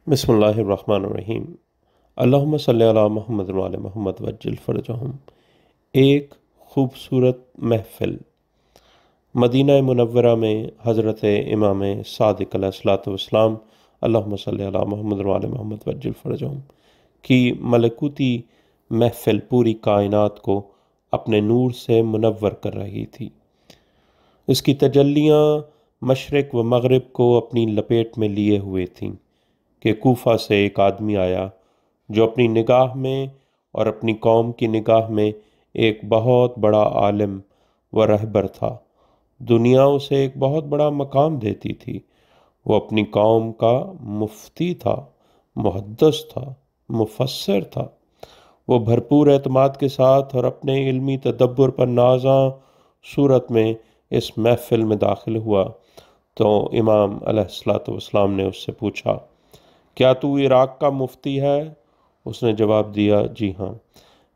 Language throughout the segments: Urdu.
بسم اللہ الرحمن الرحیم۔ اللہم صلی علی محمد وعلی محمد وجل فرجہم۔ ایک خوبصورت محفل مدینہ منورہ میں حضرت امام صادق علیہ الصلوۃ والسلام اللہم صلی علی محمد وعلی محمد وجل فرجہم کی ملکوتی محفل پوری کائنات کو اپنے نور سے منور کر رہی تھی۔ اس کی تجلیاں مشرق و مغرب کو اپنی لپیٹ میں لیے ہوئے تھیں کہ کوفہ سے ایک آدمی آیا جو اپنی نگاہ میں اور اپنی قوم کی نگاہ میں ایک بہت بڑا عالم و رہبر تھا۔ دنیا اسے ایک بہت بڑا مقام دیتی تھی۔ وہ اپنی قوم کا مفتی تھا، محدث تھا، مفسر تھا۔ وہ بھرپور اعتماد کے ساتھ اور اپنے علمی تدبر پر نازاں صورت میں اس محفل میں داخل ہوا تو امام علیہ الصلوۃ والسلام نے اس سے پوچھا، کیا تو عراق کا مفتی ہے؟ اس نے جواب دیا، جی ہاں۔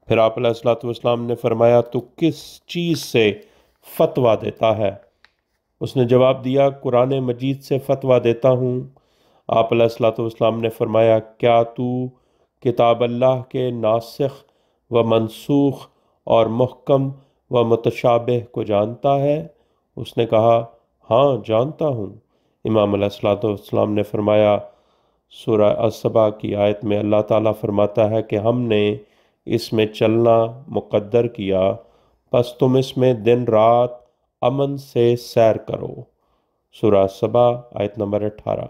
پھر آپ علیہ الصلوۃ والسلام نے فرمایا، تو کس چیز سے فتویٰ دیتا ہے؟ اس نے جواب دیا، قرآن مجید سے فتویٰ دیتا ہوں۔ آپ علیہ الصلوۃ والسلام نے فرمایا، کیا تو کتاب اللہ کے ناسخ و منسوخ اور محکم و متشابہ کو جانتا ہے؟ اس نے کہا، ہاں جانتا ہوں۔ امام علیہ الصلوۃ والسلام نے فرمایا، سورہ السبا کی آیت میں اللہ تعالیٰ فرماتا ہے کہ ہم نے اس میں چلنا مقدر کیا، پس تم اس میں دن رات امن سے سیر کرو۔ سورہ السبا آیت نمبر 18۔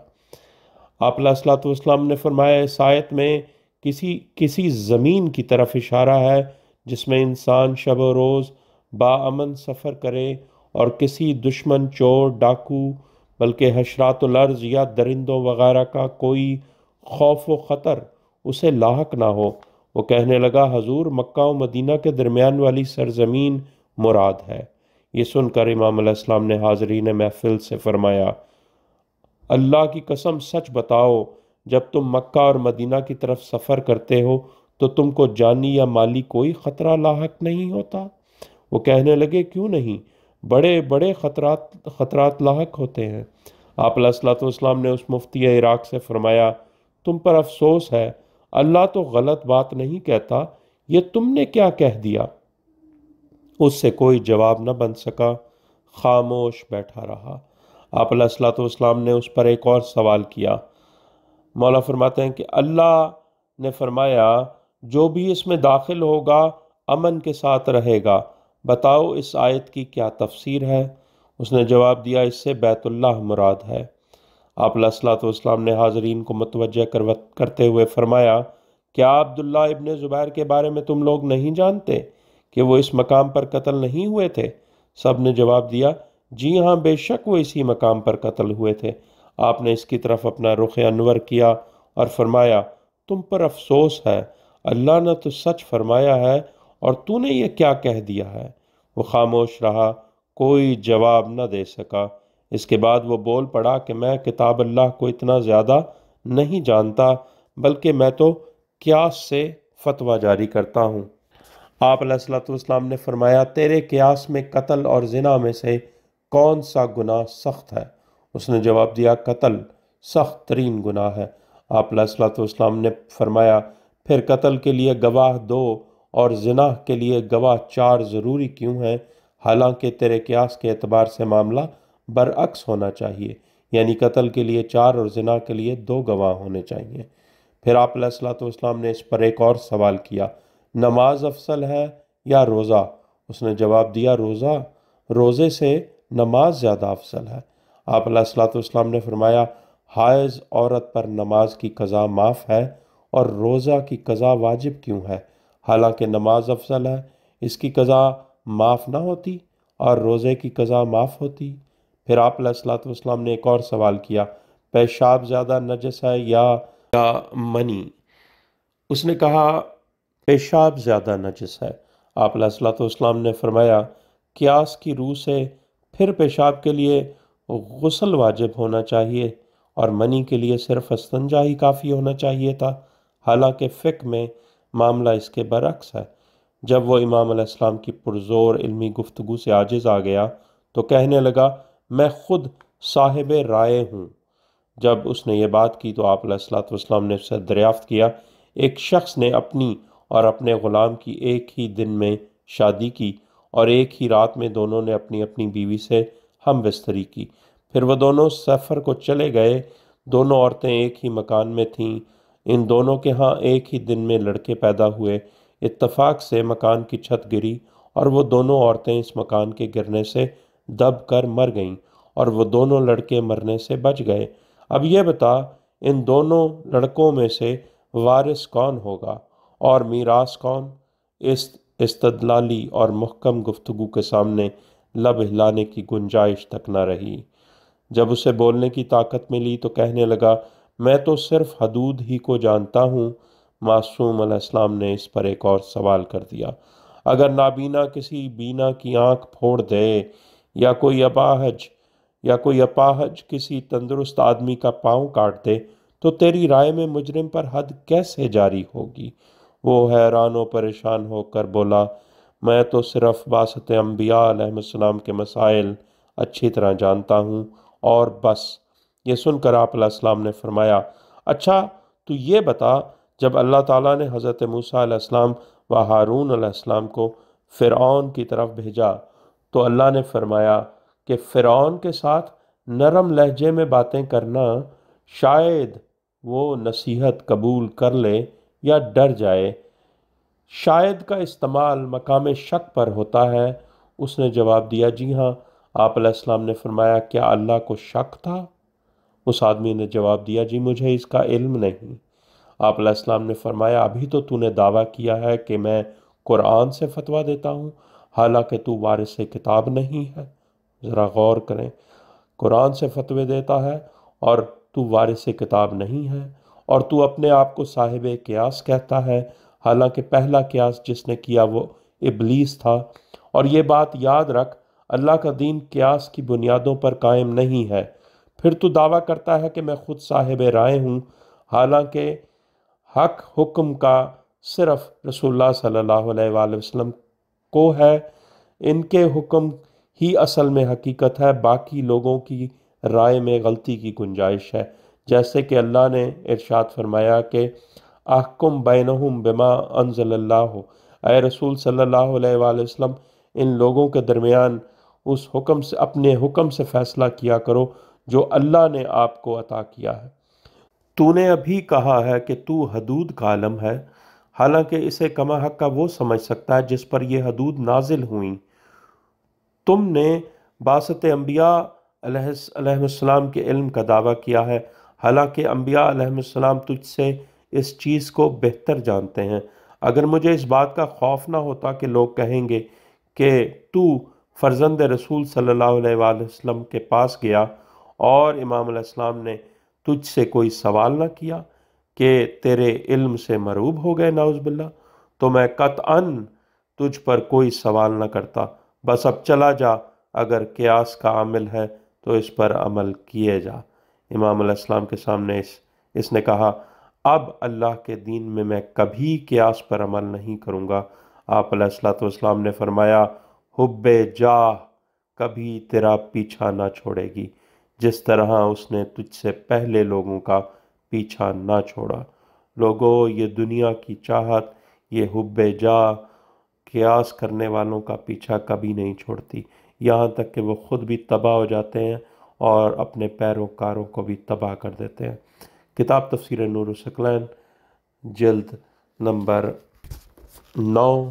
آپ علیہ الصلوۃ والسلام نے فرمایا، اس آیت میں کسی زمین کی طرف اشارہ ہے جس میں انسان شب و روز باامن سفر کرے اور کسی دشمن، چور، ڈاکو بلکہ حشرات الارض یا درندوں وغیرہ کا کوئی خوف و خطر اسے لاحق نہ ہو۔ وہ کہنے لگا، حضور مکہ و مدینہ کے درمیان والی سرزمین مراد ہے۔ یہ سن کر امام علیہ السلام نے حاضرین محفل سے فرمایا، اللہ کی قسم سچ بتاؤ، جب تم مکہ اور مدینہ کی طرف سفر کرتے ہو تو تم کو جانی یا مالی کوئی خطرہ لاحق نہیں ہوتا؟ وہ کہنے لگے، کیوں نہیں، بڑے بڑے خطرات لاحق ہوتے ہیں۔ آپ علیہ الصلوۃ والسلام نے اس مفتی عراق سے فرمایا، تم پر افسوس ہے، اللہ تو غلط بات نہیں کہتا، یہ تم نے کیا کہہ دیا؟ اس سے کوئی جواب نہ بن سکا، خاموش بیٹھا رہا۔ آپ علیہ الصلوۃ والسلام نے اس پر ایک اور سوال کیا۔ مولا فرماتے ہیں کہ اللہ نے فرمایا، جو بھی اس میں داخل ہوگا امن کے ساتھ رہے گا۔ بتاؤ اس آیت کی کیا تفسیر ہے؟ اس نے جواب دیا، اس سے بیت اللہ مراد ہے۔ آپ علیہ الصلوۃ والسلام نے حاضرین کو متوجہ کرتے ہوئے فرمایا، کیا عبداللہ ابن زبیر کے بارے میں تم لوگ نہیں جانتے کہ وہ اس مقام پر قتل نہیں ہوئے تھے؟ سب نے جواب دیا، جی ہاں، بے شک وہ اسی مقام پر قتل ہوئے تھے۔ آپ نے اس کی طرف اپنا رخ انور کیا اور فرمایا، تم پر افسوس ہے، اللہ نے تو سچ فرمایا ہے اور تو نے یہ کیا کہہ دیا ہے؟ وہ خاموش رہا، کوئی جواب نہ دے سکا۔ اس کے بعد وہ بول پڑا کہ میں کتاب اللہ کو اتنا زیادہ نہیں جانتا، بلکہ میں تو قیاس سے فتویٰ جاری کرتا ہوں۔ آپ علیہ الصلوۃ والسلام نے فرمایا، تیرے قیاس میں قتل اور زنا میں سے کون سا گناہ سخت ہے؟ اس نے جواب دیا، قتل سخت ترین گناہ ہے۔ آپ علیہ الصلوۃ والسلام نے فرمایا، پھر قتل کے لیے گواہ 2 اور زنا کے لیے گواہ 4 ضروری کیوں ہیں؟ حالانکہ تیرے قیاس کے اعتبار سے معاملہ برعکس ہونا چاہیے، یعنی قتل کے لیے 4 اور زنا کے لیے 2 گواہ ہونے چاہیے۔ پھر آپ علیہ الصلوۃ والسلام نے اس پر ایک اور سوال کیا، نماز افضل ہے یا روزہ؟ اس نے جواب دیا، روزے سے نماز زیادہ افضل ہے۔ آپ علیہ الصلوۃ والسلام نے فرمایا، حائض عورت پر نماز کی قضا معاف ہے اور روزہ کی قضا واجب کیوں ہے؟ حالانکہ نماز افضل ہے، اس کی قضا معاف نہ ہوتی اور روزے کی قضا معاف ہوتی۔ پھر آپ علیہ الصلوۃ والسلام نے ایک اور سوال کیا، پیشاب زیادہ نجس ہے یا منی؟ اس نے کہا، پیشاب زیادہ نجس ہے۔ آپ علیہ الصلوۃ والسلام نے فرمایا، قیاس کی روح سے پھر پیشاب کے لیے غسل واجب ہونا چاہیے اور منی کے لیے صرف استنجا ہی کافی ہونا چاہیے تھا، حالانکہ فقہ میں معاملہ اس کے برعکس ہے۔ جب وہ امام علیہ السلام کی پرزور علمی گفتگو سے عاجز آ گیا تو کہنے لگا، میں خود صاحب رائے ہوں، جب اس نے یہ بات کی تو آپ علیہ الصلوۃ والسلام نے اس سے دریافت کیا، ایک شخص نے اپنی اور اپنے غلام کی ایک ہی دن میں شادی کی اور ایک ہی رات میں دونوں نے اپنی اپنی بیوی سے ہم بستری کی، پھر وہ دونوں سفر کو چلے گئے، دونوں عورتیں ایک ہی مکان میں تھیں، ان دونوں کے ہاں ایک ہی دن میں لڑکے پیدا ہوئے، اتفاق سے مکان کی چھت گری اور وہ دونوں عورتیں اس مکان کے گرنے سے دب کر مر گئیں اور وہ دونوں لڑکے مرنے سے بچ گئے۔ اب یہ بتا ان دونوں لڑکوں میں سے وارث کون ہوگا اور میراث کون؟ اس استدلالی اور محکم گفتگو کے سامنے لب ہلانے کی گنجائش تک نہ رہی۔ جب اسے بولنے کی طاقت ملی تو کہنے لگا، میں تو صرف حدود ہی کو جانتا ہوں۔ معصوم علیہ السلام نے اس پر ایک اور سوال کر دیا، اگر نابینا کسی بینا کی آنکھ پھوڑ دے یا کوئی اپاہج کسی تندرست آدمی کا پاؤں کاٹ دے تو تیری رائے میں مجرم پر حد کیسے جاری ہوگی؟ وہ حیران و پریشان ہو کر بولا، میں تو صرف واسط انبیاء علیہ السلام کے مسائل اچھی طرح جانتا ہوں اور بس۔ یہ سن کر آپ علیہ السلام نے فرمایا، اچھا تو یہ بتا، جب اللہ تعالیٰ نے حضرت موسیٰ علیہ السلام و ہارون علیہ السلام کو فرعون کی طرف بھیجا تو اللہ نے فرمایا کہ فرعون کے ساتھ نرم لہجے میں باتیں کرنا، شاید وہ نصیحت قبول کر لے یا ڈر جائے۔ شاید کا استعمال مقام شک پر ہوتا ہے۔ اس نے جواب دیا، جی ہاں۔ آپ علیہ السلام نے فرمایا، کیا اللہ کو شک تھا؟ اس آدمی نے جواب دیا، جی مجھے اس کا علم نہیں۔ آپ علیہ السلام نے فرمایا، ابھی تو نے دعویٰ کیا ہے کہ میں قرآن سے فتویٰ دیتا ہوں، حالانکہ تو وارث کتاب نہیں ہے۔ ذرا غور کریں، قرآن سے فتوے دیتا ہے اور تو وارث کتاب نہیں ہے، اور تو اپنے آپ کو صاحب قیاس کہتا ہے، حالانکہ پہلا قیاس جس نے کیا وہ ابلیس تھا۔ اور یہ بات یاد رکھ، اللہ کا دین قیاس کی بنیادوں پر قائم نہیں ہے۔ پھر تو دعویٰ کرتا ہے کہ میں خود صاحب رائے ہوں، حالانکہ حق حکم کا صرف رسول اللہ صلی اللہ علیہ وآلہ وسلم کو ہے، ان کے حکم ہی اصل میں حقیقت ہے، باقی لوگوں کی رائے میں غلطی کی گنجائش ہے۔ جیسے کہ اللہ نے ارشاد فرمایا کہ احکم بینہم بما انزل اللہ، اے رسول صلی اللہ علیہ وآلہ وسلم ان لوگوں کے درمیان اس حکم سے، اپنے حکم سے فیصلہ کیا کرو جو اللہ نے آپ کو عطا کیا ہے۔ تو نے ابھی کہا ہے کہ تو حدود کا عالم ہے، حالانکہ اسے کما حق کا وہ سمجھ سکتا ہے جس پر یہ حدود نازل ہوئیں۔ تم نے باسط انبیاء علیہ السلام کے علم کا دعویٰ کیا ہے، حالانکہ انبیاء علیہ السلام تجھ سے اس چیز کو بہتر جانتے ہیں۔ اگر مجھے اس بات کا خوف نہ ہوتا کہ لوگ کہیں گے کہ تو فرزند رسول صلی اللہ علیہ وآلہ وسلم کے پاس گیا اور امام علیہ السلام نے تجھ سے کوئی سوال نہ کیا کہ تیرے علم سے مروب ہو گئے نعوذ باللہ، تو میں قطعاً تجھ پر کوئی سوال نہ کرتا۔ بس اب چلا جا، اگر قیاس کا عامل ہے تو اس پر عمل کیے جا۔ امام علیہ السلام کے سامنے اس نے کہا، اب اللہ کے دین میں کبھی قیاس پر عمل نہیں کروں گا۔ آپ علیہ السلام نے فرمایا، حب جاہ کبھی تیرا پیچھا نہ چھوڑے گی، جس طرح اس نے تجھ سے پہلے لوگوں کا پیچھا نہ چھوڑا۔ لوگوں، یہ دنیا کی چاہت، یہ حب جاہ قیاس کرنے والوں کا پیچھا کبھی نہیں چھوڑتی، یہاں تک کہ وہ خود بھی تباہ ہو جاتے ہیں اور اپنے پیروکاروں کو بھی تباہ کر دیتے ہیں۔ کتاب تفسیر نور الثقلین، جلد نمبر 9،